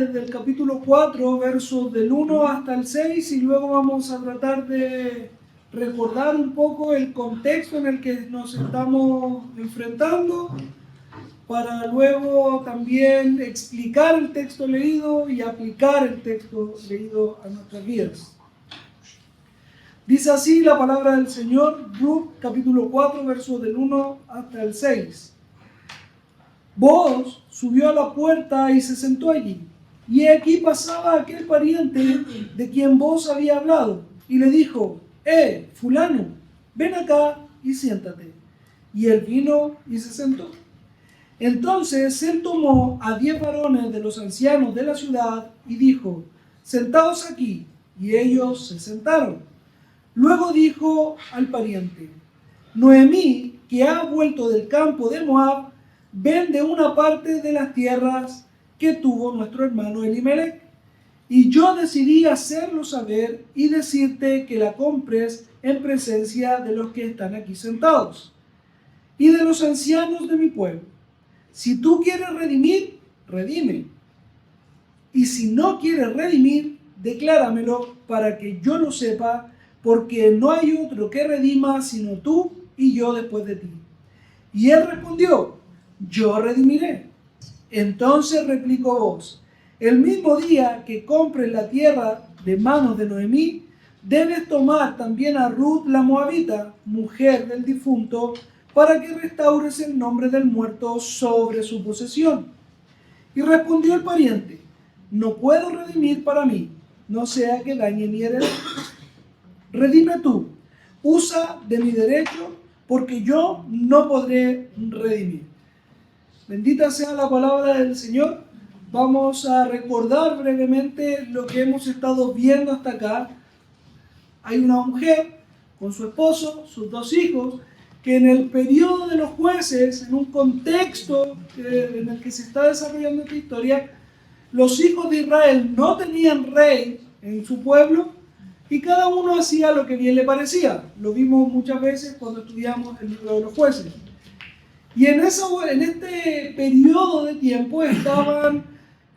desde el capítulo 4, versos del 1 hasta el 6, y luego vamos a tratar de recordar un poco el contexto en el que nos estamos enfrentando, para luego también explicar el texto leído y aplicar el texto leído a nuestras vidas. Dice así la palabra del Señor, Ruth, capítulo 4, versos del 1 hasta el 6. Booz subió a la puerta y se sentó allí. Y aquí pasaba aquel pariente de quien Booz había hablado, y le dijo: fulano, ven acá y siéntate. Y él vino y se sentó. Entonces él tomó a 10 varones de los ancianos de la ciudad y dijo: sentaos aquí. Y ellos se sentaron. Luego dijo al pariente: Noemí, que ha vuelto del campo de Moab, vende una parte de las tierras que tuvo nuestro hermano Elimelech. Y yo decidí hacerlo saber y decirte que la compres en presencia de los que están aquí sentados y de los ancianos de mi pueblo. Si tú quieres redimir, redime. Y si no quieres redimir, decláramelo para que yo lo sepa, porque no hay otro que redima sino tú y yo después de ti. Y él respondió: yo redimiré. Entonces replicó Booz: el mismo día que compres la tierra de manos de Noemí, debes tomar también a Ruth la moabita, mujer del difunto, para que restaures el nombre del muerto sobre su posesión. Y respondió el pariente: no puedo redimir para mí, no sea que dañe mi heredad. Redime tú, usa de mi derecho, porque yo no podré redimir. Bendita sea la palabra del Señor. Vamos a recordar brevemente lo que hemos estado viendo hasta acá. Hay una mujer con su esposo, sus 2 hijos, que en el periodo de los jueces, en un contexto en el que se está desarrollando esta historia, los hijos de Israel no tenían rey en su pueblo y cada uno hacía lo que bien le parecía. Lo vimos muchas veces cuando estudiamos el libro de los jueces. Y en este periodo de tiempo estaban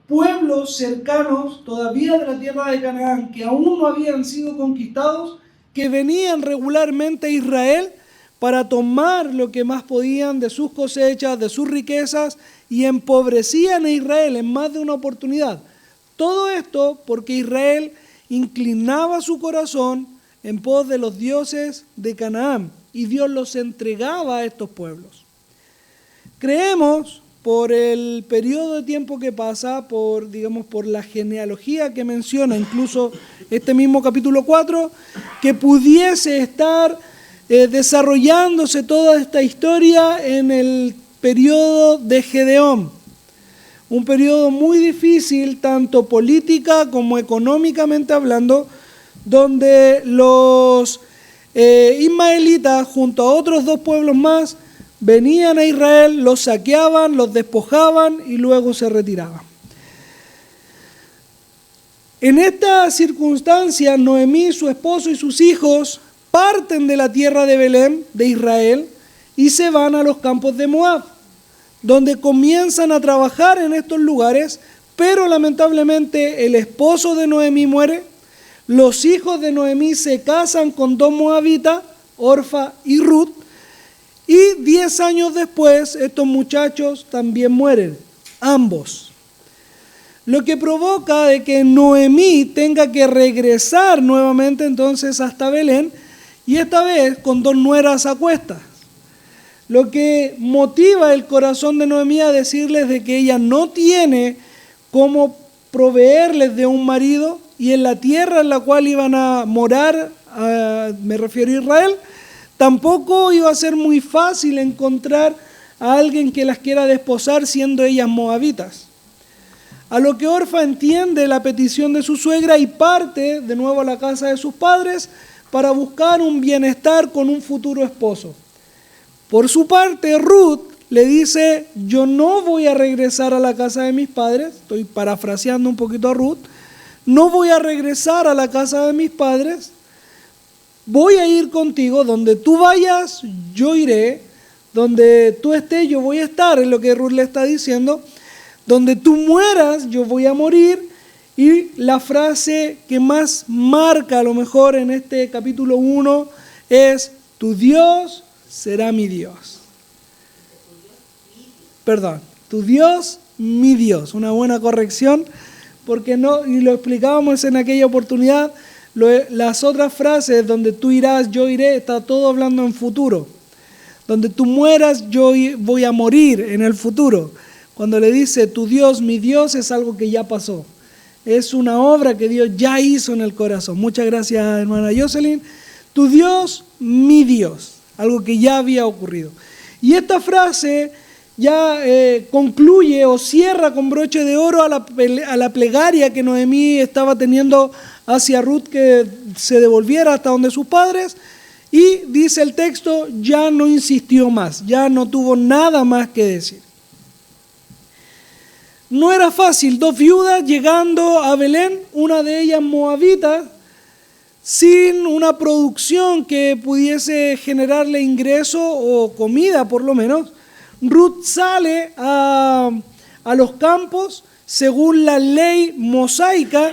pueblos cercanos todavía de la tierra de Canaán, que aún no habían sido conquistados, que venían regularmente a Israel para tomar lo que más podían de sus cosechas, de sus riquezas, y empobrecían a Israel en más de una oportunidad. Todo esto porque Israel inclinaba su corazón en pos de los dioses de Canaán, y Dios los entregaba a estos pueblos. Creemos, por el periodo de tiempo que pasa, por la genealogía que menciona incluso este mismo capítulo 4, que pudiese estar desarrollándose toda esta historia en el periodo de Gedeón. Un periodo muy difícil, tanto política como económicamente hablando, donde los ismaelitas, junto a otros 2 pueblos más, venían a Israel, los saqueaban, los despojaban y luego se retiraban. En esta circunstancia, Noemí, su esposo y sus hijos parten de la tierra de Belén, de Israel, y se van a los campos de Moab, donde comienzan a trabajar en estos lugares, pero lamentablemente el esposo de Noemí muere, los hijos de Noemí se casan con 2 moabitas, Orfa y Ruth, y 10 años después estos muchachos también mueren, ambos. Lo que provoca de que Noemí tenga que regresar nuevamente entonces hasta Belén, y esta vez con 2 nueras a cuestas. Lo que motiva el corazón de Noemí a decirles de que ella no tiene cómo proveerles de un marido, y en la tierra en la cual iban a morar, me refiero a Israel, tampoco iba a ser muy fácil encontrar a alguien que las quiera desposar siendo ellas moabitas. A lo que Orfa entiende la petición de su suegra y parte de nuevo a la casa de sus padres para buscar un bienestar con un futuro esposo. Por su parte, Ruth le dice: yo no voy a regresar a la casa de mis padres, estoy parafraseando un poquito a Ruth, no voy a regresar a la casa de mis padres, voy a ir contigo, donde tú vayas, yo iré, donde tú estés, yo voy a estar, es lo que Ruth le está diciendo, donde tú mueras, yo voy a morir. Y la frase que más marca a lo mejor en este capítulo 1 es, tu Dios será mi Dios. Perdón, tu Dios, mi Dios. Una buena corrección, porque no, y lo explicábamos en aquella oportunidad, las otras frases donde tú irás, yo iré, está todo hablando en futuro. Donde tú mueras, yo voy a morir en el futuro. Cuando le dice, tu Dios, mi Dios, es algo que ya pasó. Es una obra que Dios ya hizo en el corazón. Muchas gracias, hermana Jocelyn. Tu Dios, mi Dios. Algo que ya había ocurrido. Y esta frase ya concluye o cierra con broche de oro a la plegaria que Noemí estaba teniendo hacia Ruth, que se devolviera hasta donde sus padres. Y dice el texto, ya no insistió más, ya no tuvo nada más que decir. No era fácil, 2 viudas llegando a Belén, una de ellas moabita, sin una producción que pudiese generarle ingreso o comida por lo menos. Ruth sale a los campos. Según la ley mosaica,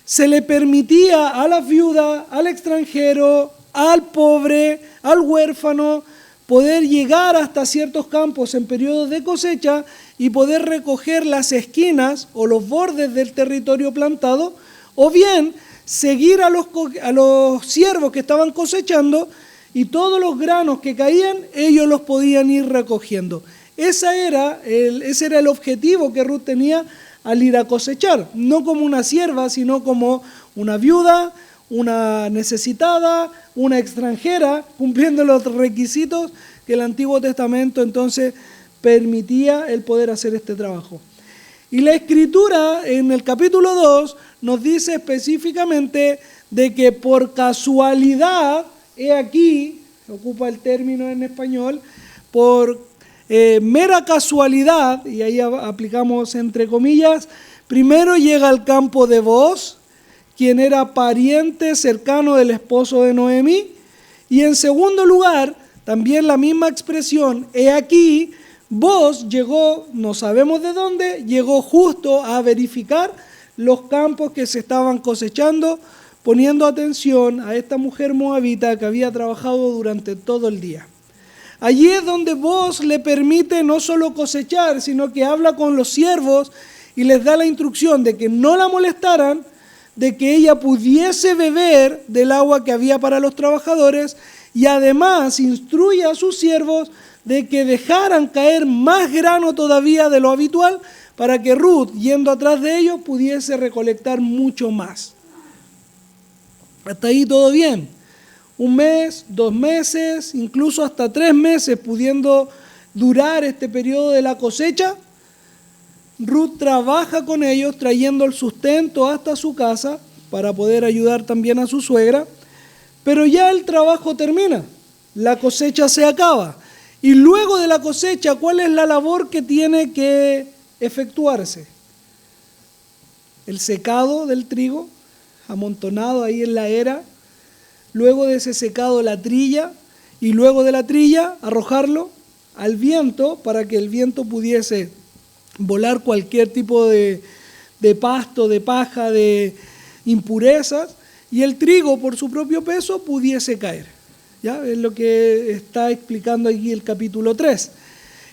se le permitía a la viuda, al extranjero, al pobre, al huérfano, poder llegar hasta ciertos campos en periodos de cosecha y poder recoger las esquinas o los bordes del territorio plantado, o bien seguir a los siervos que estaban cosechando, y todos los granos que caían, ellos los podían ir recogiendo. Ese era el objetivo que Ruth tenía al ir a cosechar, no como una sierva, sino como una viuda, una necesitada, una extranjera, cumpliendo los requisitos que el Antiguo Testamento entonces permitía el poder hacer este trabajo. Y la Escritura en el capítulo 2 nos dice específicamente de que por casualidad, he aquí, ocupa el término en español, por mera casualidad, y ahí aplicamos entre comillas, primero llega al campo de Booz, quien era pariente cercano del esposo de Noemí, y en segundo lugar, también la misma expresión, he aquí, Booz llegó, no sabemos de dónde, llegó justo a verificar los campos que se estaban cosechando, poniendo atención a esta mujer moabita que había trabajado durante todo el día. Allí es donde Booz le permite no solo cosechar, sino que habla con los siervos y les da la instrucción de que no la molestaran, de que ella pudiese beber del agua que había para los trabajadores, y además instruye a sus siervos de que dejaran caer más grano todavía de lo habitual para que Ruth, yendo atrás de ellos, pudiese recolectar mucho más. Hasta ahí todo bien. 1 mes, 2 meses, incluso hasta 3 meses pudiendo durar este periodo de la cosecha. Ruth trabaja con ellos trayendo el sustento hasta su casa para poder ayudar también a su suegra, pero ya el trabajo termina, la cosecha se acaba. Y luego de la cosecha, ¿cuál es la labor que tiene que efectuarse? El secado del trigo, amontonado ahí en la era, luego de ese secado la trilla, y luego de la trilla arrojarlo al viento para que el viento pudiese volar cualquier tipo de pasto, de paja, de impurezas, y el trigo por su propio peso pudiese caer. ¿Ya? Es lo que está explicando aquí el capítulo 3.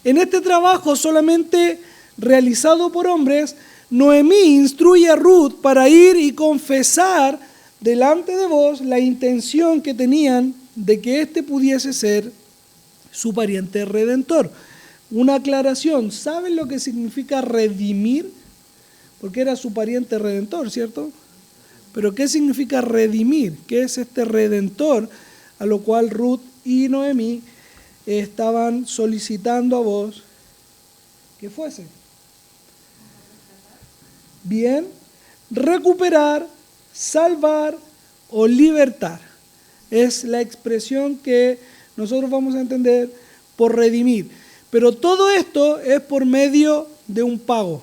En este trabajo solamente realizado por hombres, Noemí instruye a Ruth para ir y confesar delante de Booz la intención que tenían de que éste pudiese ser su pariente redentor. Una aclaración, ¿saben lo que significa redimir? Porque era su pariente redentor, ¿cierto? Pero ¿qué significa redimir? ¿Qué es este redentor? A lo cual Ruth y Noemí estaban solicitando a Booz que fuese. Bien, recuperar, salvar o libertar. Es la expresión que nosotros vamos a entender por redimir. Pero todo esto es por medio de un pago,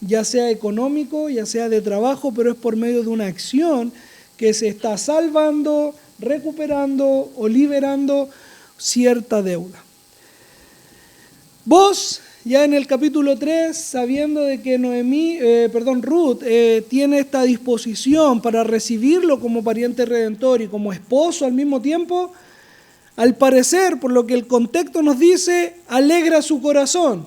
ya sea económico, ya sea de trabajo, pero es por medio de una acción que se está salvando, recuperando o liberando cierta deuda. Booz ya en el capítulo 3, sabiendo de que Ruth tiene esta disposición para recibirlo como pariente redentor y como esposo al mismo tiempo, al parecer, por lo que el contexto nos dice, alegra su corazón,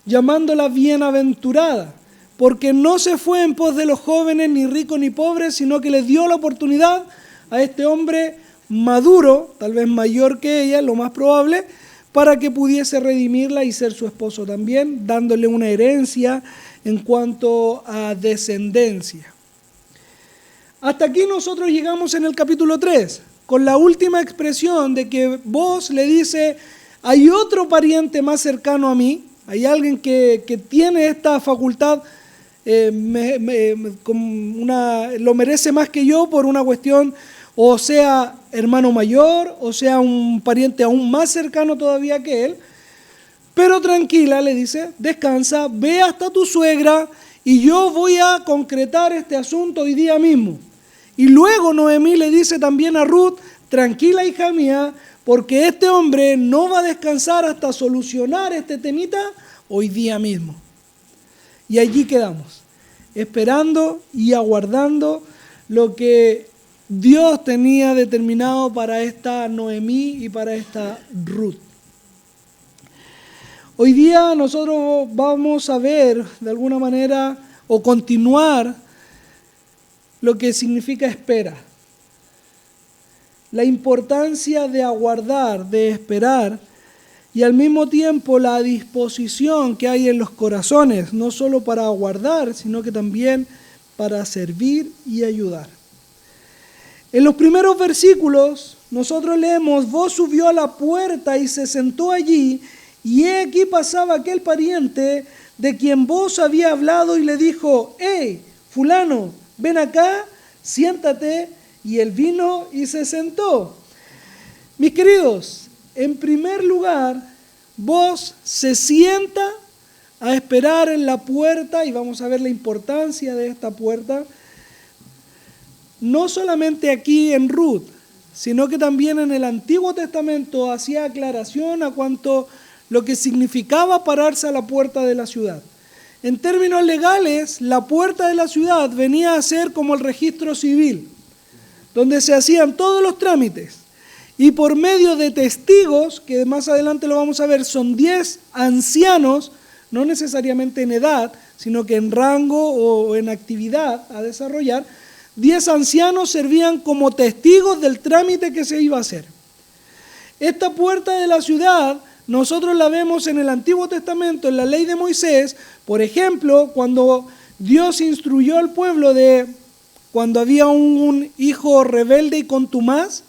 llamándola bienaventurada, porque no se fue en pos de los jóvenes, ni ricos ni pobres, sino que le dio la oportunidad a este hombre maduro, tal vez mayor que ella, lo más probable, para que pudiese redimirla y ser su esposo también, dándole una herencia en cuanto a descendencia. Hasta aquí nosotros llegamos en el capítulo 3, con la última expresión de que Booz le dice, hay otro pariente más cercano a mí, hay alguien que tiene esta facultad, lo merece más que yo por una cuestión, o sea, hermano mayor, o sea, un pariente aún más cercano todavía que él. Pero tranquila, le dice, descansa, ve hasta tu suegra y yo voy a concretar este asunto hoy día mismo. Y luego Noemí le dice también a Ruth, tranquila hija mía, porque este hombre no va a descansar hasta solucionar este temita hoy día mismo. Y allí quedamos, esperando y aguardando lo que Dios tenía determinado para esta Noemí y para esta Ruth. Hoy día nosotros vamos a ver de alguna manera o continuar lo que significa espera. La importancia de aguardar, de esperar y al mismo tiempo la disposición que hay en los corazones, no solo para aguardar, sino que también para servir y ayudar. En los primeros versículos nosotros leemos, Booz subió a la puerta y se sentó allí, y he aquí pasaba aquel pariente de quien Booz había hablado y le dijo, hey, fulano, ven acá, siéntate, y él vino y se sentó. Mis queridos, en primer lugar, Booz se sienta a esperar en la puerta, y vamos a ver la importancia de esta puerta, no solamente aquí en Ruth, sino que también en el Antiguo Testamento hacía aclaración a cuanto lo que significaba pararse a la puerta de la ciudad. En términos legales, la puerta de la ciudad venía a ser como el registro civil, donde se hacían todos los trámites. Y por medio de testigos, que más adelante lo vamos a ver, son 10 ancianos, no necesariamente en edad, sino que en rango o en actividad a desarrollar, 10 ancianos servían como testigos del trámite que se iba a hacer. Esta puerta de la ciudad nosotros la vemos en el Antiguo Testamento, en la ley de Moisés, por ejemplo, cuando Dios instruyó al pueblo cuando había un hijo rebelde y contumaz,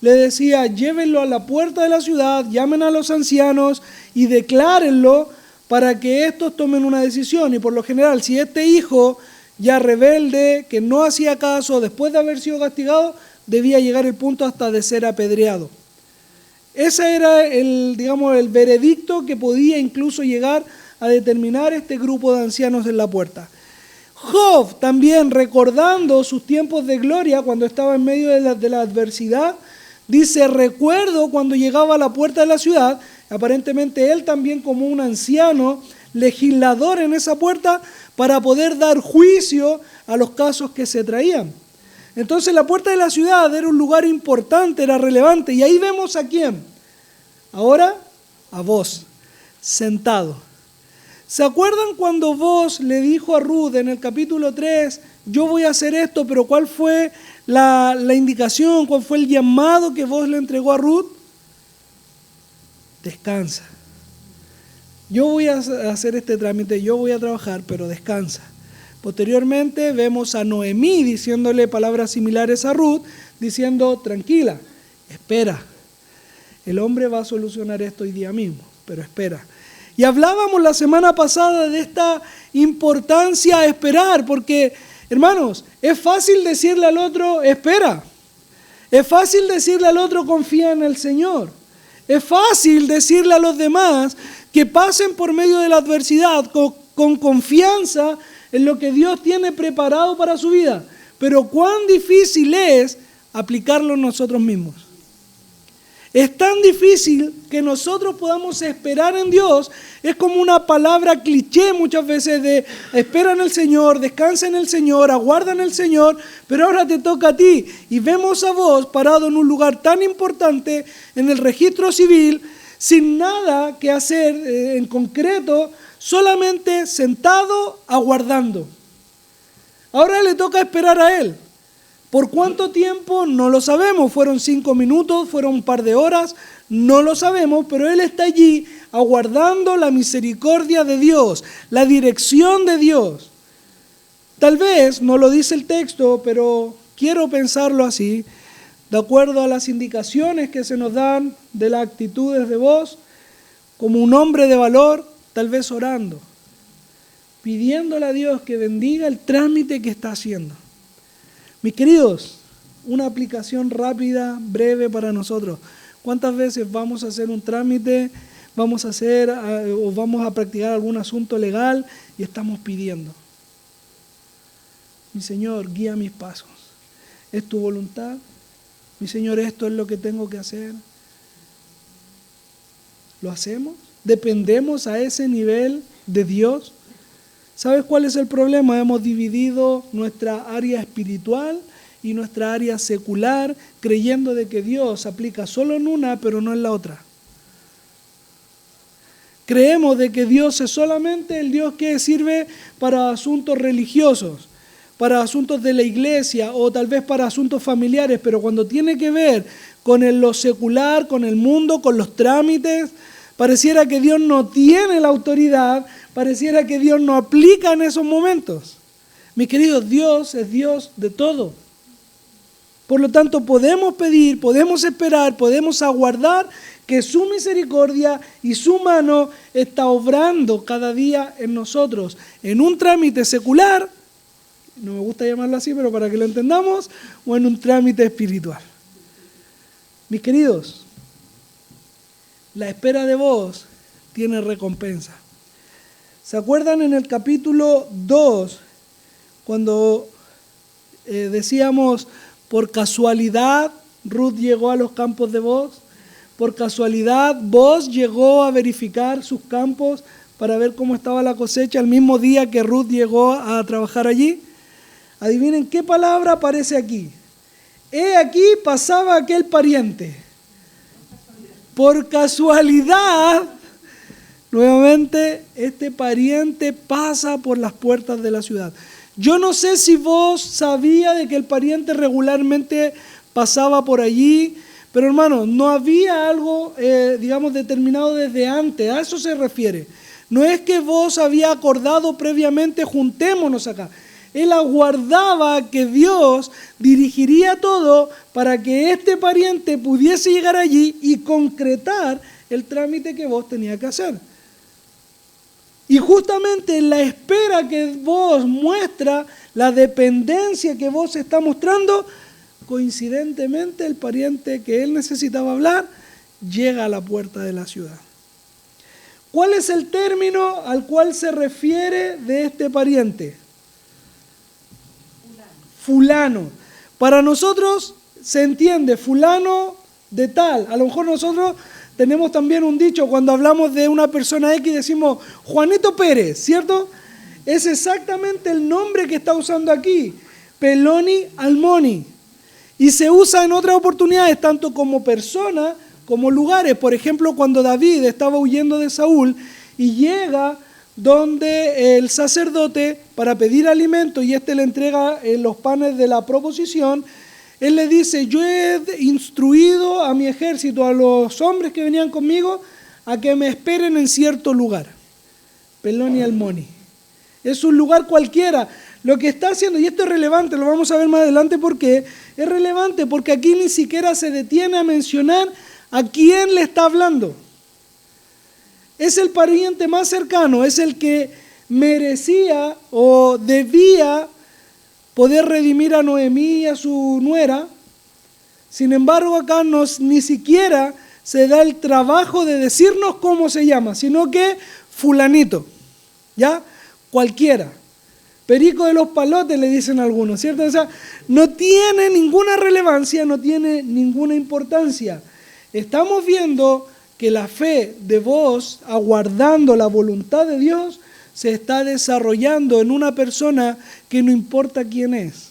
le decía, llévenlo a la puerta de la ciudad, llamen a los ancianos y declárenlo para que estos tomen una decisión. Y por lo general, si este hijo ya rebelde, que no hacía caso, después de haber sido castigado, debía llegar el punto hasta de ser apedreado. Ese era el veredicto que podía incluso llegar a determinar este grupo de ancianos en la puerta. Job también, recordando sus tiempos de gloria cuando estaba en medio de la adversidad, dice, recuerdo cuando llegaba a la puerta de la ciudad, aparentemente él también como un anciano, legislador en esa puerta, para poder dar juicio a los casos que se traían. Entonces la puerta de la ciudad era un lugar importante, era relevante. Y ahí vemos a quién. Ahora a Booz, sentado. ¿Se acuerdan cuando Booz le dijo a Ruth en el capítulo 3, yo voy a hacer esto, pero cuál fue la indicación, cuál fue el llamado que Booz le entregó a Ruth? Descansa. Yo voy a hacer este trámite, yo voy a trabajar, pero descansa. Posteriormente vemos a Noemí diciéndole palabras similares a Ruth, diciendo, tranquila, espera. El hombre va a solucionar esto hoy día mismo, pero espera. Y hablábamos la semana pasada de esta importancia a esperar, porque, hermanos, es fácil decirle al otro, espera. Es fácil decirle al otro, confía en el Señor. Es fácil decirle a los demás que pasen por medio de la adversidad con confianza en lo que Dios tiene preparado para su vida. Pero cuán difícil es aplicarlo nosotros mismos. Es tan difícil que nosotros podamos esperar en Dios. Es como una palabra cliché muchas veces de espera en el Señor, descansa en el Señor, aguarda en el Señor, pero ahora te toca a ti. Y vemos a vos parado en un lugar tan importante en el registro civil, sin nada que hacer en concreto, solamente sentado aguardando. Ahora le toca esperar a Él. ¿Por cuánto tiempo? No lo sabemos. Fueron 5 minutos, fueron un par de horas, no lo sabemos, pero Él está allí aguardando la misericordia de Dios, la dirección de Dios. Tal vez, no lo dice el texto, pero quiero pensarlo así, de acuerdo a las indicaciones que se nos dan de las actitudes de vos, como un hombre de valor, tal vez orando, pidiéndole a Dios que bendiga el trámite que está haciendo. Mis queridos, una aplicación rápida, breve para nosotros. ¿Cuántas veces vamos a hacer un trámite, vamos a practicar algún asunto legal y estamos pidiendo? Mi Señor, guía mis pasos. ¿Es tu voluntad? Mi Señor, esto es lo que tengo que hacer. ¿Lo hacemos? ¿Dependemos a ese nivel de Dios? ¿Sabes cuál es el problema? Hemos dividido nuestra área espiritual y nuestra área secular, creyendo de que Dios aplica solo en una, pero no en la otra. Creemos de que Dios es solamente el Dios que sirve para asuntos religiosos, para asuntos de la iglesia o tal vez para asuntos familiares, pero cuando tiene que ver con lo secular, con el mundo, con los trámites, pareciera que Dios no tiene la autoridad, pareciera que Dios no aplica en esos momentos. Mis queridos, Dios es Dios de todo. Por lo tanto, podemos pedir, podemos esperar, podemos aguardar que su misericordia y su mano está obrando cada día en nosotros. En un trámite secular, no me gusta llamarlo así, pero para que lo entendamos, o en un trámite espiritual. Mis queridos, la espera de vos tiene recompensa. ¿Se acuerdan en el capítulo 2, cuando decíamos, por casualidad Ruth llegó a los campos de Booz? Por casualidad Booz llegó a verificar sus campos para ver cómo estaba la cosecha el mismo día que Ruth llegó a trabajar allí. Adivinen qué palabra aparece aquí. He aquí pasaba aquel pariente. Por casualidad, nuevamente, este pariente pasa por las puertas de la ciudad. Yo no sé si vos sabías de que el pariente regularmente pasaba por allí, pero hermano, no había algo, determinado desde antes, a eso se refiere. No es que vos había acordado previamente, juntémonos acá. Él aguardaba que Dios dirigiría todo para que este pariente pudiese llegar allí y concretar el trámite que vos tenías que hacer. Y justamente en la espera que vos muestra, la dependencia que vos está mostrando, coincidentemente el pariente que él necesitaba hablar llega a la puerta de la ciudad. ¿Cuál es el término al cual se refiere de este pariente? Fulano. Para nosotros se entiende fulano de tal. A lo mejor nosotros tenemos también un dicho cuando hablamos de una persona X, decimos Juanito Pérez, ¿cierto? Es exactamente el nombre que está usando aquí, Peloni Almoni. Y se usa en otras oportunidades, tanto como persona como lugares. Por ejemplo, cuando David estaba huyendo de Saúl y llega donde el sacerdote para pedir alimento y le entrega los panes de la proposición, él le dice, yo he instruido a mi ejército, a los hombres que venían conmigo, a que me esperen en cierto lugar. Peloni Almoni. Es un lugar cualquiera. Lo que está haciendo, y esto es relevante, lo vamos a ver más adelante porque es relevante, porque aquí ni siquiera se detiene a mencionar a quién le está hablando. Es el pariente más cercano, es el que merecía o debía poder redimir a Noemí y a su nuera. Sin embargo, acá ni siquiera se da el trabajo de decirnos cómo se llama, sino que fulanito, ¿ya? Cualquiera. Perico de los palotes le dicen algunos, ¿cierto? O sea, no tiene ninguna relevancia, no tiene ninguna importancia. estamos viendo que la fe de vos, aguardando la voluntad de Dios, se está desarrollando en una persona que no importa quién es.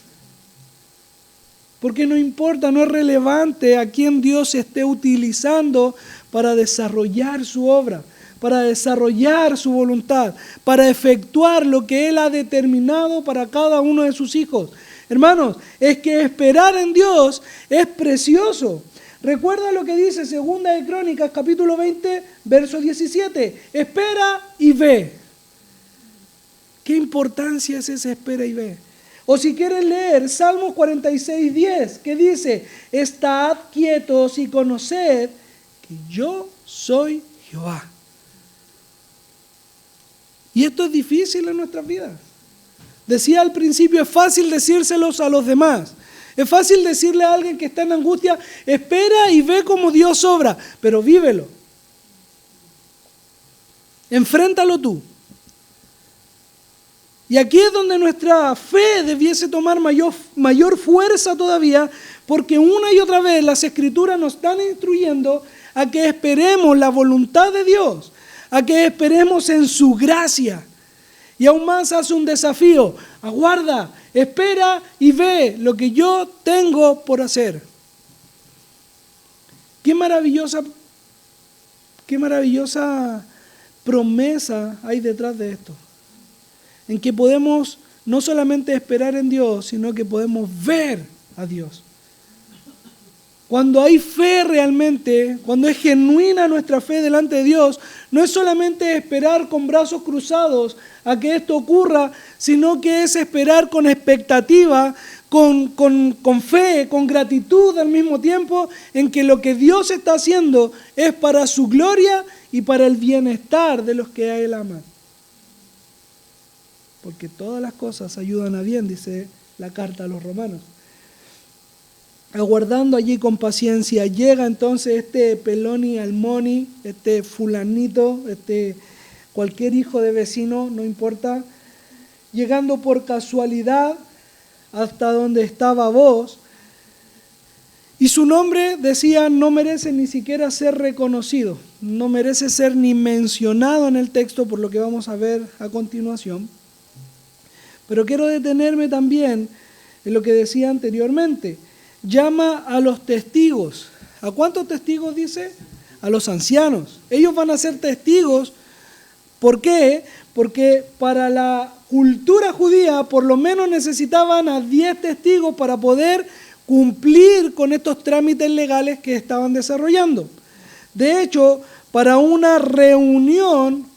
Porque no importa, no es relevante a quién Dios esté utilizando para desarrollar su obra, para desarrollar su voluntad, para efectuar lo que Él ha determinado para cada uno de sus hijos. Hermanos, es que esperar en Dios es precioso. Recuerda lo que dice 2 de Crónicas, capítulo 20, verso 17. Espera y ve. ¿Qué importancia es esa espera y ve? O si quieres leer Salmos 46, 10, que dice, estad quietos y conoced que yo soy Jehová. Y esto es difícil en nuestras vidas. Decía al principio, es fácil decírselos a los demás. Es fácil decirle a alguien que está en angustia, espera y ve cómo Dios obra, pero vívelo. Enfréntalo tú. Y aquí es donde nuestra fe debiese tomar mayor fuerza todavía, porque una y otra vez las Escrituras nos están instruyendo a que esperemos la voluntad de Dios, a que esperemos en su gracia. Y aún más hace un desafío, aguarda, espera y ve lo que yo tengo por hacer. Qué maravillosa promesa hay detrás de esto. En que podemos no solamente esperar en Dios, sino que podemos ver a Dios. Cuando hay fe realmente, cuando es genuina nuestra fe delante de Dios, no es solamente esperar con brazos cruzados a que esto ocurra, sino que es esperar con expectativa, con fe, con gratitud al mismo tiempo, en que lo que Dios está haciendo es para su gloria y para el bienestar de los que a Él aman. Porque todas las cosas ayudan a bien, dice la carta a los romanos. Aguardando allí con paciencia, llega entonces este Peloni Almoni, este fulanito, cualquier hijo de vecino, no importa, llegando por casualidad hasta donde estaba vos, y su nombre, decía, no merece ni siquiera ser reconocido, no merece ser ni mencionado en el texto, por lo que vamos a ver a continuación. Pero quiero detenerme también en lo que decía anteriormente. Llama a los testigos. ¿A cuántos testigos dice? A los ancianos. Ellos van a ser testigos. ¿Por qué? Porque para la cultura judía por lo menos necesitaban a 10 testigos para poder cumplir con estos trámites legales que estaban desarrollando. De hecho, para una reunión,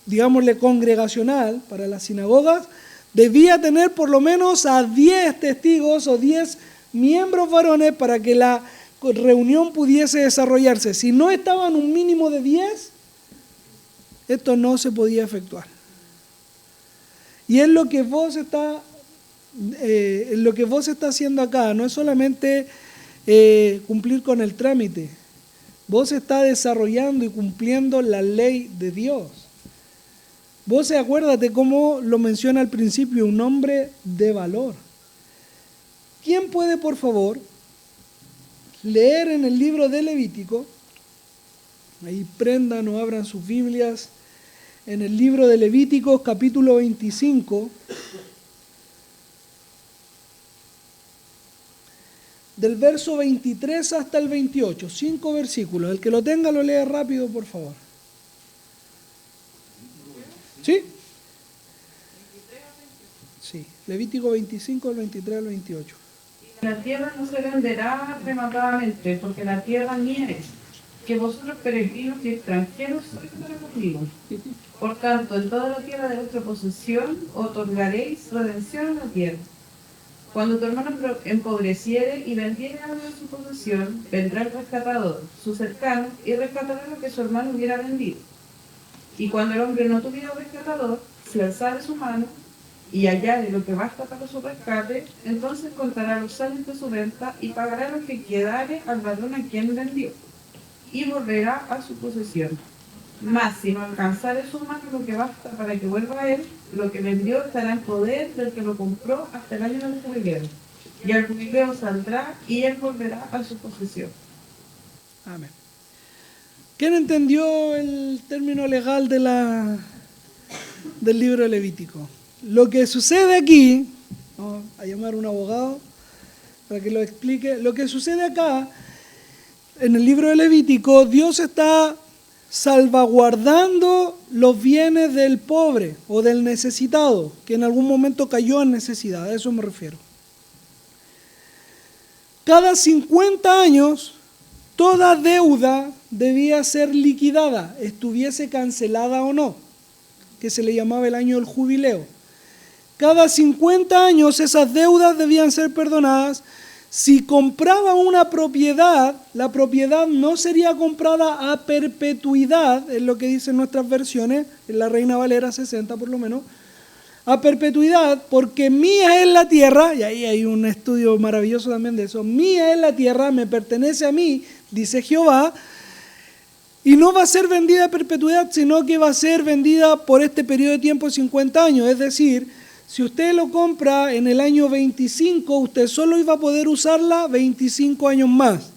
digámosle congregacional, para las sinagogas, debía tener por lo menos a 10 testigos o 10 miembros varones para que la reunión pudiese desarrollarse. Si no estaban un mínimo de 10, esto no se podía efectuar. Y es lo que vos está haciendo acá, no es solamente cumplir con el trámite. Vos estás desarrollando y cumpliendo la ley de Dios. Vos acuérdate cómo lo menciona al principio, un hombre de valor. ¿Quién puede, por favor, leer en el libro de Levítico? Ahí prendan o abran sus Biblias. En el libro de Levítico, capítulo 25, del verso 23 hasta el 28, 5 versículos. El que lo tenga lo lee rápido, por favor. ¿Sí? Sí, Levítico 25, del 23 al 28. La tierra no se venderá rematadamente, porque la tierra mía es, que vosotros peregrinos y extranjeros sois para conmigo. Por tanto, en toda la tierra de vuestra posesión otorgaréis redención a la tierra. Cuando tu hermano empobreciere y vendiere algo de su posesión, vendrá el rescatador, su cercano, y rescatará lo que su hermano hubiera vendido. Y cuando el hombre no tuviera rescatador, si alzare su mano y hallare lo que basta para su rescate, entonces contará los años de su venta y pagará lo que quedare al ladrón a quien vendió, y volverá a su posesión. Mas si no alcanzare su mano lo que basta para que vuelva a él, lo que vendió estará en poder del que lo compró hasta el año del jubileo. Y el jubileo saldrá y él volverá a su posesión. Amén. ¿Quién entendió el término legal del libro de Levítico? Lo que sucede aquí, vamos a llamar a un abogado para que lo explique. Lo que sucede acá, en el libro de Levítico, Dios está salvaguardando los bienes del pobre o del necesitado, que en algún momento cayó en necesidad, a eso me refiero. Cada 50 años, toda deuda debía ser liquidada, estuviese cancelada o no, que se le llamaba el año del jubileo. Cada 50 años esas deudas debían ser perdonadas. Si compraba una propiedad, la propiedad no sería comprada a perpetuidad, es lo que dicen nuestras versiones, en la Reina Valera 60 por lo menos, a perpetuidad, porque mía es la tierra, y ahí hay un estudio maravilloso también de eso, mía es la tierra, me pertenece a mí, dice Jehová, y no va a ser vendida a perpetuidad, sino que va a ser vendida por este periodo de tiempo de 50 años, es decir, si usted lo compra en el año 25, usted solo iba a poder usarla 25 años más.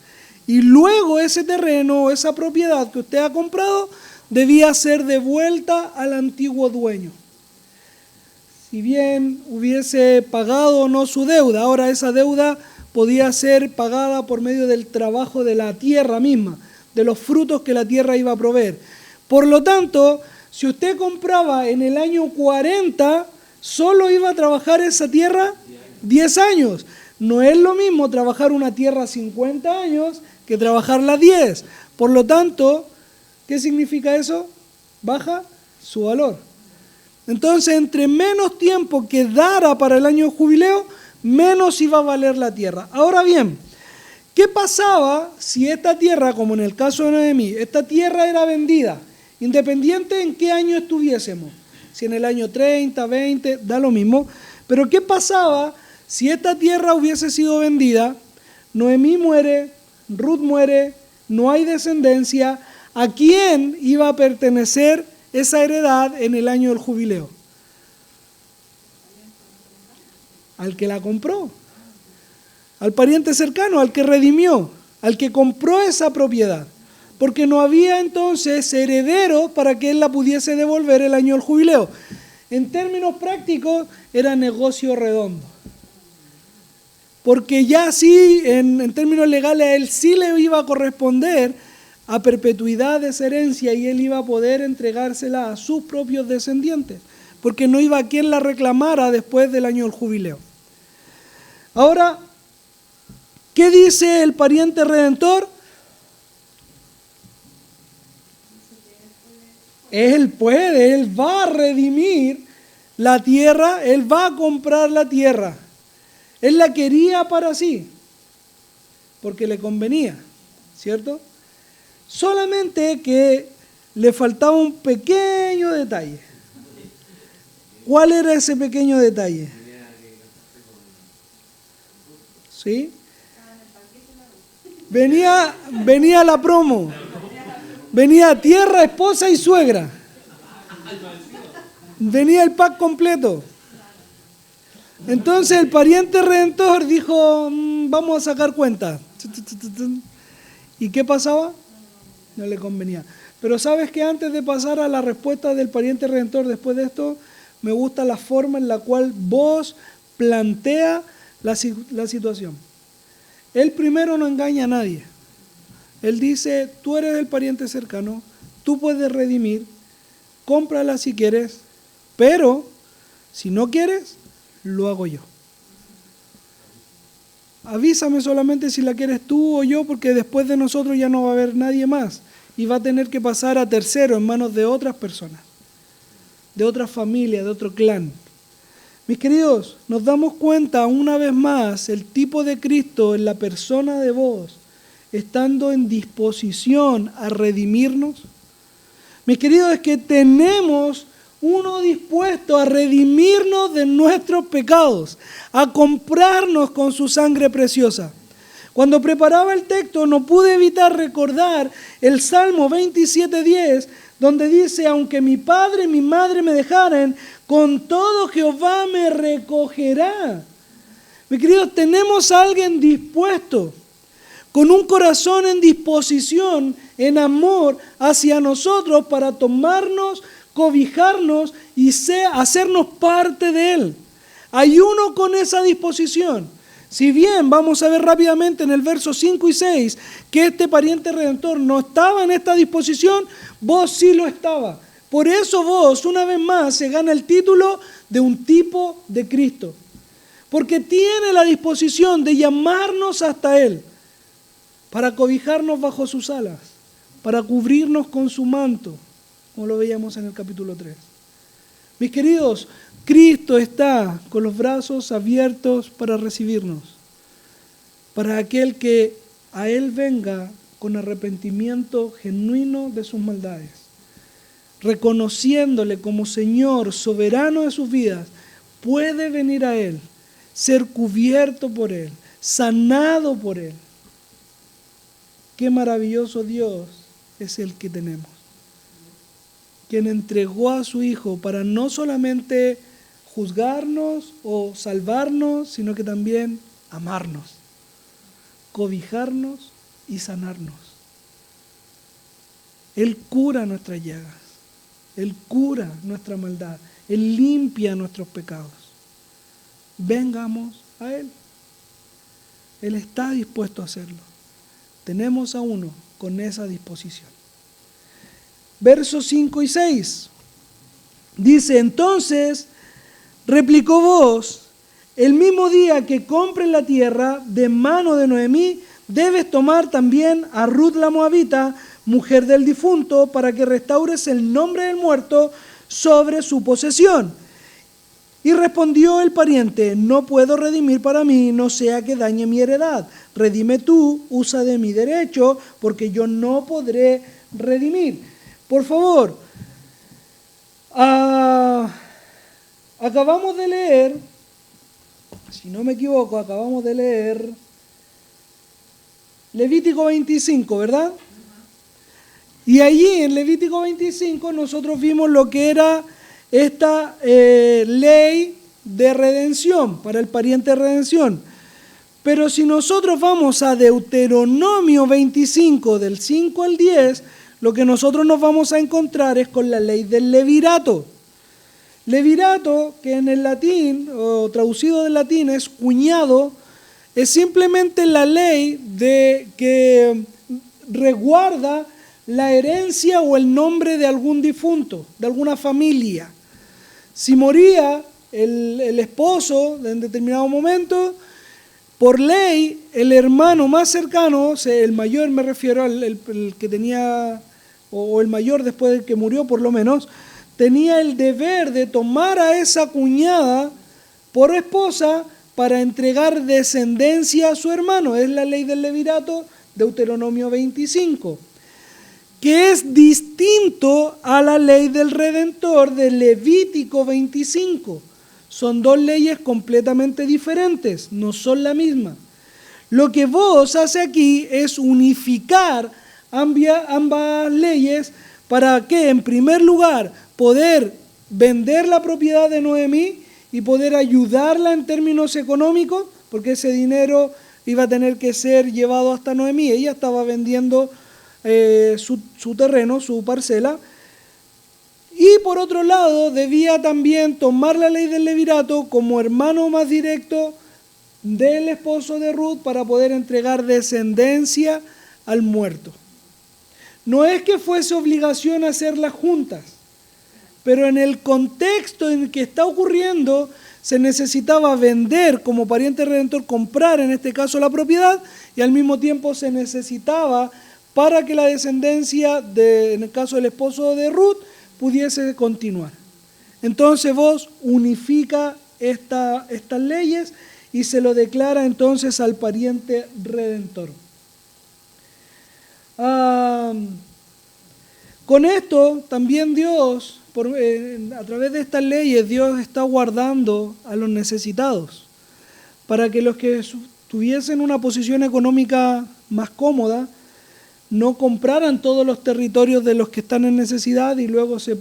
Y luego ese terreno o esa propiedad que usted ha comprado debía ser devuelta al antiguo dueño. Si bien hubiese pagado o no su deuda, ahora esa deuda podía ser pagada por medio del trabajo de la tierra misma, de los frutos que la tierra iba a proveer. Por lo tanto, si usted compraba en el año 40, solo iba a trabajar esa tierra 10 años. No es lo mismo trabajar una tierra 50 años que trabajarla 10. Por lo tanto, ¿qué significa eso? Baja su valor. Entonces, entre menos tiempo quedara para el año de jubileo, menos iba a valer la tierra. Ahora bien, ¿qué pasaba si esta tierra, como en el caso de Noemí, esta tierra era vendida, independiente en qué año estuviésemos? Si en el año 30, 20, da lo mismo. Pero ¿qué pasaba si esta tierra hubiese sido vendida? Noemí muere, Ruth muere, no hay descendencia. ¿A quién iba a pertenecer esa heredad en el año del jubileo? Al que la compró, al pariente cercano, al que redimió, al que compró esa propiedad. Porque no había entonces heredero para que él la pudiese devolver el año del jubileo. En términos prácticos, era negocio redondo. Porque ya sí, en términos legales, a él sí le iba a corresponder a perpetuidad de esa herencia y él iba a poder entregársela a sus propios descendientes, porque no iba a quien la reclamara después del año del jubileo. Ahora, ¿qué dice el pariente redentor? Él puede, él va a redimir la tierra, él va a comprar la tierra. Él la quería para sí, porque le convenía, ¿cierto? Solamente que le faltaba un pequeño detalle. ¿Cuál era ese pequeño detalle? ¿Sí? Venía la promo. Venía tierra, esposa y suegra. Venía el pack completo. Entonces el pariente redentor dijo, vamos a sacar cuenta. ¿Y qué pasaba? No le convenía. Pero sabes que antes de pasar a la respuesta del pariente redentor después de esto, me gusta la forma en la cual vos plantea la situación. Él primero no engaña a nadie. Él dice, tú eres el pariente cercano, tú puedes redimir, cómprala si quieres, pero si no quieres, lo hago yo. Avísame solamente si la quieres tú o yo, porque después de nosotros ya no va a haber nadie más y va a tener que pasar a tercero en manos de otras personas, de otra familia, de otro clan. Mis queridos, nos damos cuenta una vez más el tipo de Cristo en la persona de vos, estando en disposición a redimirnos. Mis queridos, es que tenemos uno dispuesto a redimirnos de nuestros pecados, a comprarnos con su sangre preciosa. Cuando preparaba el texto no pude evitar recordar el Salmo 27:10, donde dice, aunque mi padre y mi madre me dejaren, con todo Jehová me recogerá. Mis queridos, tenemos a alguien dispuesto. con un corazón en disposición, en amor hacia nosotros para tomarnos, cobijarnos y hacernos parte de Él. Hay uno con esa disposición. Si bien vamos a ver rápidamente en el verso 5 y 6 que este pariente redentor no estaba en esta disposición, vos sí lo estaba. Por eso vos, una vez más, se gana el título de un tipo de Cristo. Porque tiene la disposición de llamarnos hasta Él, para cobijarnos bajo sus alas, para cubrirnos con su manto, como lo veíamos en el capítulo 3. Mis queridos, Cristo está con los brazos abiertos para recibirnos, para aquel que a Él venga con arrepentimiento genuino de sus maldades, reconociéndole como Señor soberano de sus vidas, puede venir a Él, ser cubierto por Él, sanado por Él. Qué maravilloso Dios es el que tenemos, quien entregó a su Hijo para no solamente juzgarnos o salvarnos, sino que también amarnos, cobijarnos y sanarnos. Él cura nuestras llagas, Él cura nuestra maldad, Él limpia nuestros pecados. Vengamos a Él. Él está dispuesto a hacerlo. Tenemos a uno con esa disposición. Versos 5 y 6. Dice, entonces replicó vos, el mismo día que compres la tierra de mano de Noemí, debes tomar también a Ruth la Moabita, mujer del difunto, para que restaures el nombre del muerto sobre su posesión. Y respondió el pariente, no puedo redimir para mí, no sea que dañe mi heredad. Redime tú, usa de mi derecho, porque yo no podré redimir. Por favor, acabamos de leer, si no me equivoco, acabamos de leer Levítico 25, ¿verdad? Y allí en Levítico 25 nosotros vimos lo que era esta ley de redención, para el pariente de redención. Pero si nosotros vamos a Deuteronomio 25, del 5 al 10, lo que nosotros nos vamos a encontrar es con la ley del levirato. Levirato, que en el latín, o traducido del latín, es cuñado, es simplemente la ley que resguarda la herencia o el nombre de algún difunto, de alguna familia. Si moría el esposo en determinado momento, por ley, el hermano más cercano, el mayor me refiero al que tenía, o el mayor después del que murió por lo menos, tenía el deber de tomar a esa cuñada por esposa para entregar descendencia a su hermano. Es la ley del levirato, Deuteronomio 25. Que es distinto a la ley del Redentor de Levítico 25. Son dos leyes completamente diferentes, no son la misma. Lo que vos hace aquí es unificar ambas leyes para que, en primer lugar, poder vender la propiedad de Noemí y poder ayudarla en términos económicos, porque ese dinero iba a tener que ser llevado hasta Noemí. Ella estaba vendiendo su terreno, su parcela, y por otro lado debía también tomar la ley del levirato como hermano más directo del esposo de Ruth para poder entregar descendencia al muerto. No es que fuese obligación hacerlas juntas, pero en el contexto en el que está ocurriendo se necesitaba vender como pariente redentor, comprar en este caso la propiedad, y al mismo tiempo se necesitaba para que la descendencia, en el caso del esposo de Ruth, pudiese continuar. Entonces vos unifica estas leyes y se lo declara entonces al pariente redentor. Con esto también Dios, a través de estas leyes, Dios está guardando a los necesitados, para que los que tuviesen una posición económica más cómoda, no compraran todos los territorios de los que están en necesidad y luego se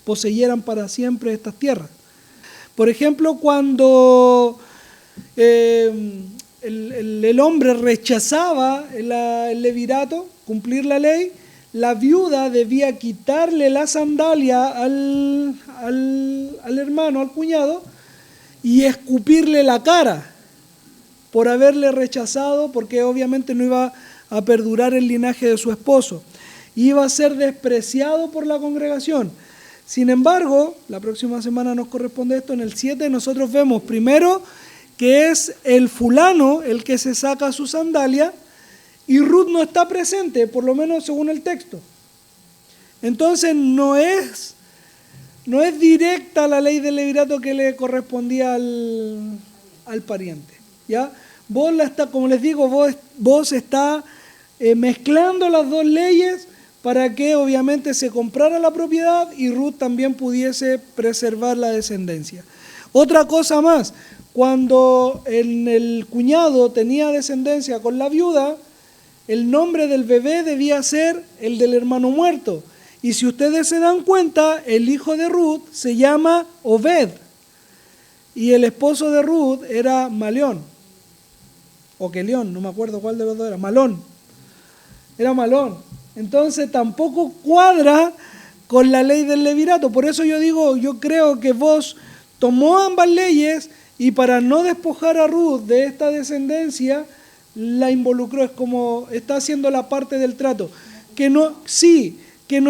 poseyeran para siempre estas tierras. Por ejemplo, cuando el hombre rechazaba el levirato, cumplir la ley, la viuda debía quitarle la sandalia al hermano, al cuñado, y escupirle la cara por haberle rechazado, porque obviamente no iba a perdurar el linaje de su esposo. Iba a ser despreciado por la congregación. Sin embargo, la próxima semana nos corresponde esto, en el 7 nosotros vemos primero que es el fulano el que se saca su sandalia y Ruth no está presente, por lo menos según el texto. Entonces no es directa la ley del levirato que le correspondía al pariente, ¿ya? Vos como les digo, vos está mezclando las dos leyes para que obviamente se comprara la propiedad y Ruth también pudiese preservar la descendencia. Otra cosa más, cuando el cuñado tenía descendencia con la viuda, el nombre del bebé debía ser el del hermano muerto. Y si ustedes se dan cuenta, el hijo de Ruth se llama Obed y el esposo de Ruth era Malión o Kelión, no me acuerdo cuál de los dos era, Malón. Era Malón. Entonces tampoco cuadra con la ley del levirato. Por eso yo creo que vos tomó ambas leyes y para no despojar a Ruth de esta descendencia, la involucró. Es como está haciendo la parte del trato. Que no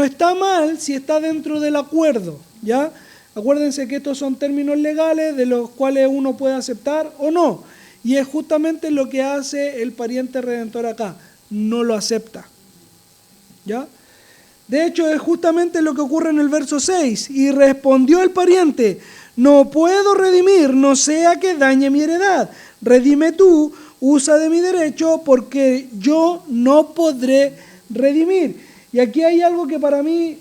está mal si está dentro del acuerdo, ¿ya? Acuérdense que estos son términos legales de los cuales uno puede aceptar o no. Y es justamente lo que hace el pariente redentor acá. No lo acepta, ¿ya? De hecho, es justamente lo que ocurre en el verso 6. Y respondió el pariente: no puedo redimir, no sea que dañe mi heredad. Redime tú, usa de mi derecho, porque yo no podré redimir. Y aquí hay algo que para mí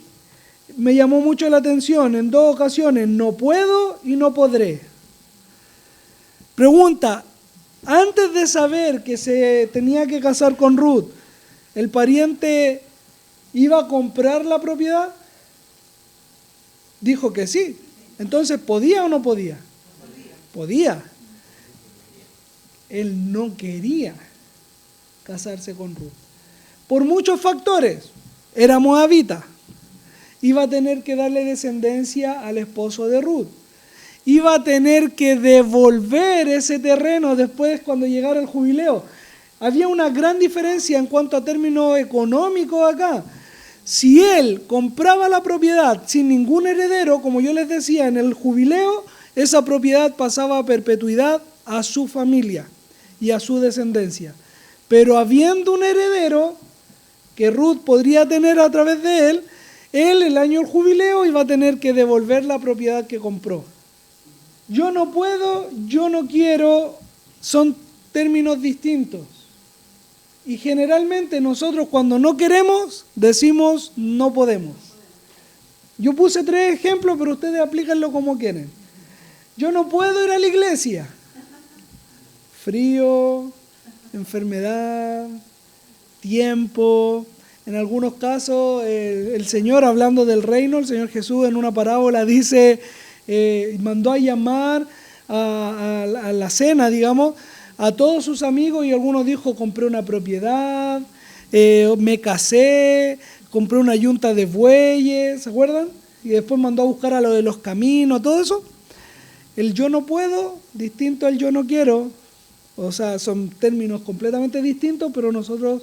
me llamó mucho la atención en dos ocasiones: no puedo y no podré. Pregunta: antes de saber que se tenía que casar con Ruth, ¿el pariente iba a comprar la propiedad? Dijo que sí. Entonces, ¿podía o no podía? Podía. Él no quería casarse con Ruth. Por muchos factores. Era moabita. Iba a tener que darle descendencia al esposo de Ruth. Iba a tener que devolver ese terreno después cuando llegara el jubileo. Había una gran diferencia en cuanto a términos económicos acá. Si él compraba la propiedad sin ningún heredero, como yo les decía, en el jubileo, esa propiedad pasaba a perpetuidad a su familia y a su descendencia. Pero habiendo un heredero que Ruth podría tener a través de él, el año del jubileo iba a tener que devolver la propiedad que compró. Yo no puedo, yo no quiero, son términos distintos. Y generalmente nosotros cuando no queremos, decimos no podemos. Yo puse 3 ejemplos, pero ustedes aplícanlo como quieren. Yo no puedo ir a la iglesia. Frío, enfermedad, tiempo. En algunos casos, el Señor, hablando del reino, el Señor Jesús en una parábola dice... mandó a llamar a la cena, digamos, a todos sus amigos y algunos dijo: compré una propiedad, me casé, compré una yunta de bueyes, ¿se acuerdan? Y después mandó a buscar a lo de los caminos, todo eso. El yo no puedo, distinto al yo no quiero, o sea, son términos completamente distintos, pero nosotros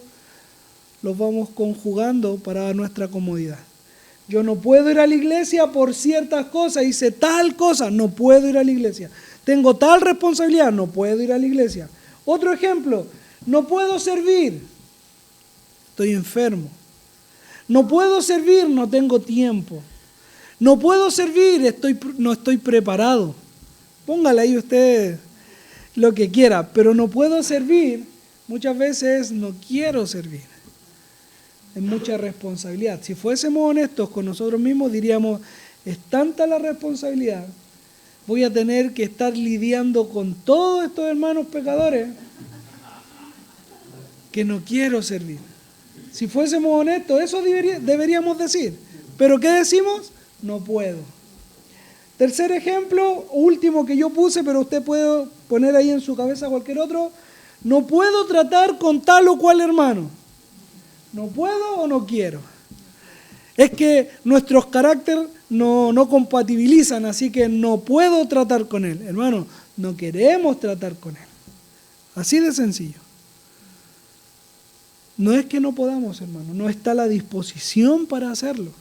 los vamos conjugando para nuestra comodidad. Yo no puedo ir a la iglesia por ciertas cosas, hice tal cosa, no puedo ir a la iglesia. Tengo tal responsabilidad, no puedo ir a la iglesia. Otro ejemplo: no puedo servir, estoy enfermo. No puedo servir, no tengo tiempo. No puedo servir, no estoy preparado. Póngale ahí usted lo que quiera, pero no puedo servir, muchas veces no quiero servir. Es mucha responsabilidad. Si fuésemos honestos con nosotros mismos, diríamos: es tanta la responsabilidad, voy a tener que estar lidiando con todos estos hermanos pecadores que no quiero servir. Si fuésemos honestos, eso deberíamos decir. ¿Pero qué decimos? No puedo. Tercer ejemplo, último que yo puse, pero usted puede poner ahí en su cabeza cualquier otro: No puedo tratar con tal o cual hermano. No puedo o no quiero. Es que nuestros caracteres no compatibilizan, así que no puedo tratar con él. Hermano, no queremos tratar con él. Así de sencillo. No es que no podamos, hermano, no está la disposición para hacerlo.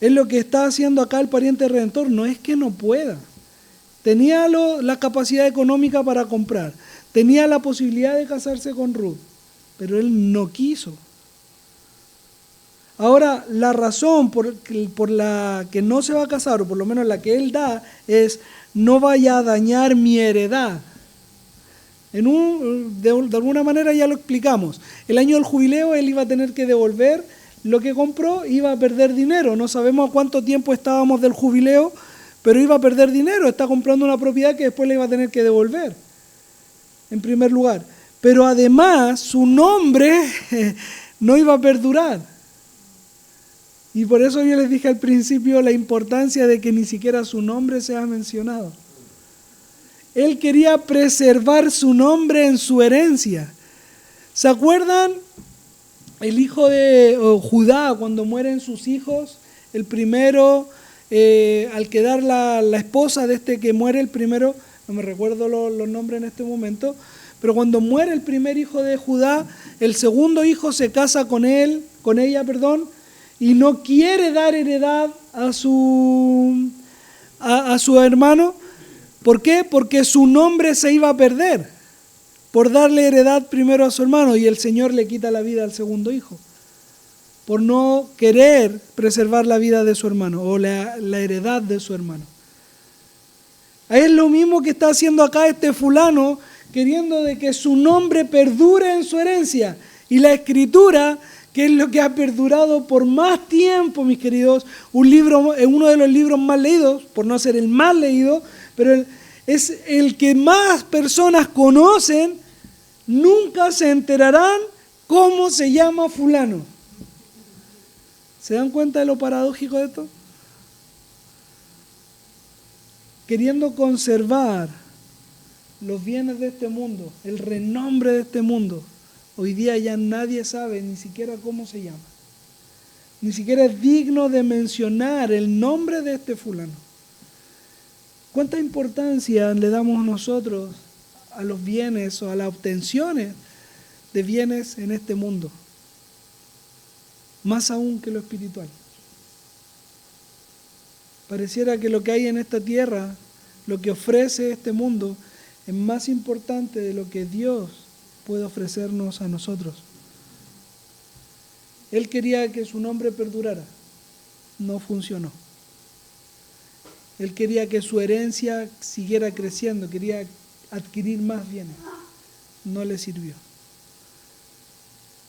Es lo que está haciendo acá el pariente redentor, no es que no pueda. Tenía la capacidad económica para comprar, tenía la posibilidad de casarse con Ruth, pero él no quiso. Ahora, la razón por la que no se va a casar, o por lo menos la que él da, es no vaya a dañar mi heredad. De alguna manera ya lo explicamos. El año del jubileo él iba a tener que devolver lo que compró, iba a perder dinero. No sabemos a cuánto tiempo estábamos del jubileo, pero iba a perder dinero. Está comprando una propiedad que después le iba a tener que devolver, en primer lugar. Pero además su nombre no iba a perdurar. Y por eso yo les dije al principio la importancia de que ni siquiera su nombre sea mencionado. Él quería preservar su nombre en su herencia. ¿Se acuerdan? El hijo de Judá, cuando mueren sus hijos, el primero, al quedar la esposa de este que muere, el primero, no me recuerdo los nombres en este momento, pero cuando muere el primer hijo de Judá, el segundo hijo se casa con ella, y no quiere dar heredad a su hermano. ¿Por qué? Porque su nombre se iba a perder por darle heredad primero a su hermano, y el Señor le quita la vida al segundo hijo por no querer preservar la vida de su hermano o la heredad de su hermano. Es lo mismo que está haciendo acá este fulano, queriendo de que su nombre perdure en su herencia. Y la Escritura, que es lo que ha perdurado por más tiempo, mis queridos, uno de los libros más leídos, por no ser el más leído, pero es el que más personas conocen, nunca se enterarán cómo se llama fulano. ¿Se dan cuenta de lo paradójico de esto? Queriendo conservar los bienes de este mundo, el renombre de este mundo, hoy día ya nadie sabe ni siquiera cómo se llama. Ni siquiera es digno de mencionar el nombre de este fulano. ¿Cuánta importancia le damos nosotros a los bienes o a las obtenciones de bienes en este mundo? Más aún que lo espiritual. Pareciera que lo que hay en esta tierra, lo que ofrece este mundo, es más importante de lo que Dios puede ofrecernos a nosotros. Él quería que su nombre perdurara, no funcionó. Él quería que su herencia siguiera creciendo, quería adquirir más bienes, no le sirvió.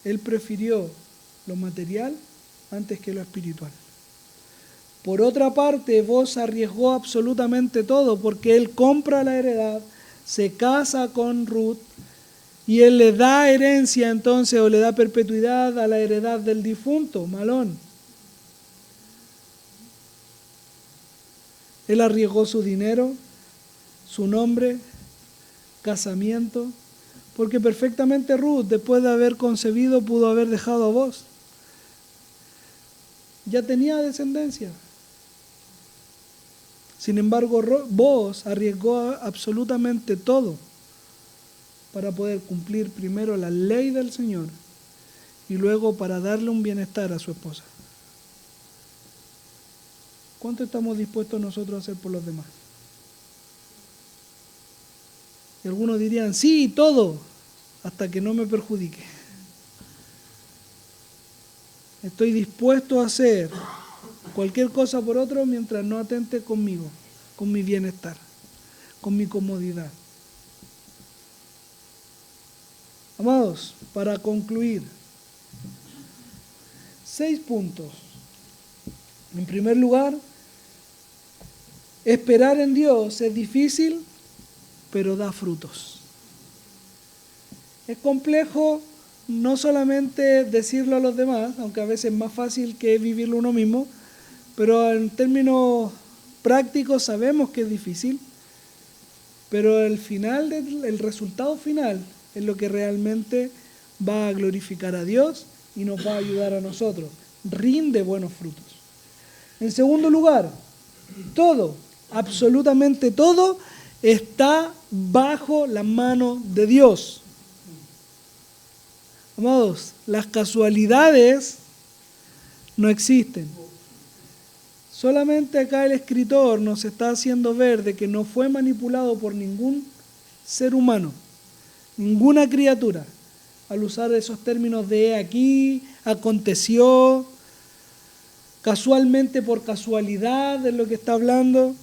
Él prefirió lo material antes que lo espiritual. Por otra parte, Booz arriesgó absolutamente todo, porque él compra la heredad, se casa con Ruth, y él le da herencia entonces, o le da perpetuidad a la heredad del difunto, Malón. Él arriesgó su dinero, su nombre, casamiento, porque perfectamente Ruth, después de haber concebido, pudo haber dejado a Booz. Ya tenía descendencia. Sin embargo, Booz arriesgó absolutamente todo para poder cumplir primero la ley del Señor y luego para darle un bienestar a su esposa. ¿Cuánto estamos dispuestos nosotros a hacer por los demás? Y algunos dirían, sí, todo, hasta que no me perjudique. Estoy dispuesto a hacer cualquier cosa por otro mientras no atente conmigo, con mi bienestar, con mi comodidad. Amados, para concluir, 6 puntos. En primer lugar, esperar en Dios es difícil, pero da frutos. Es complejo no solamente decirlo a los demás, aunque a veces es más fácil que vivirlo uno mismo, pero en términos prácticos sabemos que es difícil, pero el resultado final es lo que realmente va a glorificar a Dios y nos va a ayudar a nosotros. Rinde buenos frutos. En segundo lugar, todo, absolutamente todo, está bajo la mano de Dios. Amados, las casualidades no existen. Solamente acá el escritor nos está haciendo ver de que no fue manipulado por ningún ser humano, ninguna criatura, al usar esos términos de "he aquí", "aconteció", casualmente, por casualidad, es lo que está hablando.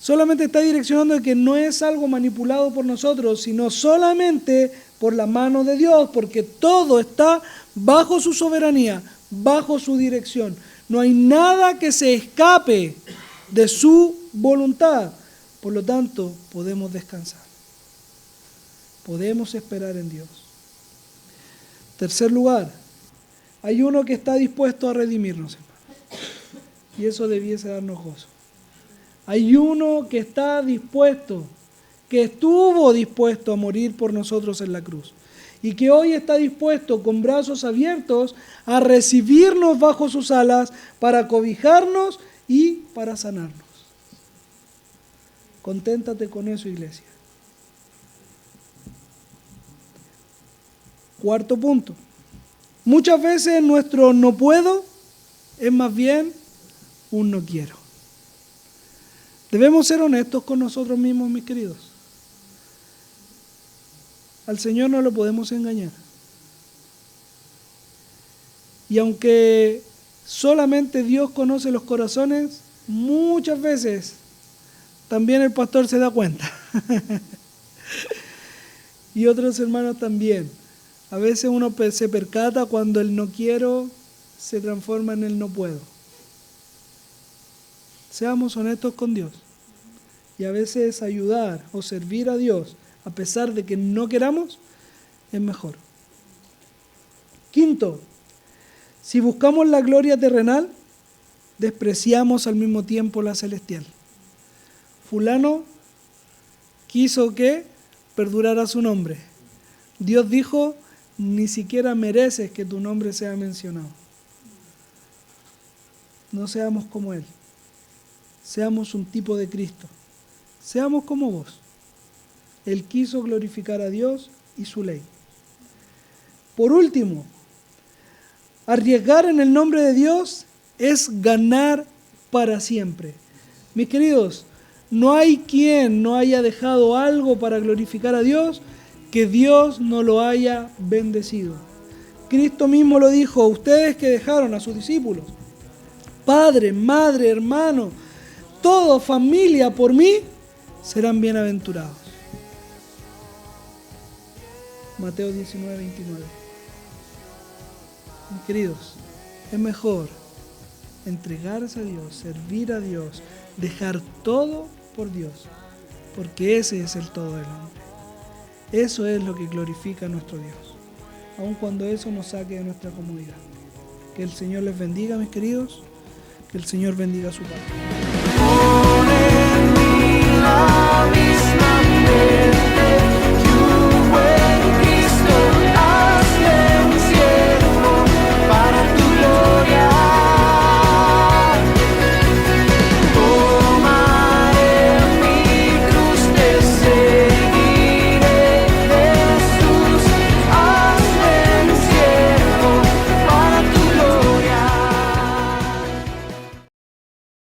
Solamente está direccionando de que no es algo manipulado por nosotros, sino solamente por la mano de Dios, porque todo está bajo su soberanía, bajo su dirección. No hay nada que se escape de su voluntad. Por lo tanto, podemos descansar. Podemos esperar en Dios. Tercer lugar, hay uno que está dispuesto a redimirnos, hermanos. Y eso debiese darnos gozo. Hay uno que está dispuesto, que estuvo dispuesto a morir por nosotros en la cruz. Y que hoy está dispuesto con brazos abiertos a recibirnos bajo sus alas para cobijarnos y para sanarnos. Conténtate con eso, iglesia. Cuarto punto. Muchas veces nuestro no puedo es más bien un no quiero. Debemos ser honestos con nosotros mismos, mis queridos. Al Señor no lo podemos engañar. Y aunque solamente Dios conoce los corazones, muchas veces también el pastor se da cuenta. Y otros hermanos también. A veces uno se percata cuando el no quiero se transforma en el no puedo. Seamos honestos con Dios. Y a veces ayudar o servir a Dios, a pesar de que no queramos, es mejor. Quinto, si buscamos la gloria terrenal, despreciamos al mismo tiempo la celestial. Fulano quiso que perdurara su nombre. Dios dijo, ni siquiera mereces que tu nombre sea mencionado. No seamos como Él. Seamos un tipo de Cristo. Seamos como vos. Él quiso glorificar a Dios y su ley. Por último, arriesgar en el nombre de Dios es ganar para siempre. Mis queridos, no hay quien no haya dejado algo para glorificar a Dios que Dios no lo haya bendecido. Cristo mismo lo dijo, ustedes que dejaron a sus discípulos, padre, madre, hermano, todo, familia, por mí, serán bienaventurados. Mateo 19, 29. Mis queridos, es mejor entregarse a Dios, servir a Dios, dejar todo por Dios, porque ese es el todo del hombre. Eso es lo que glorifica a nuestro Dios, aun cuando eso nos saque de nuestra comodidad. Que el Señor les bendiga, mis queridos, que el Señor bendiga a su Padre.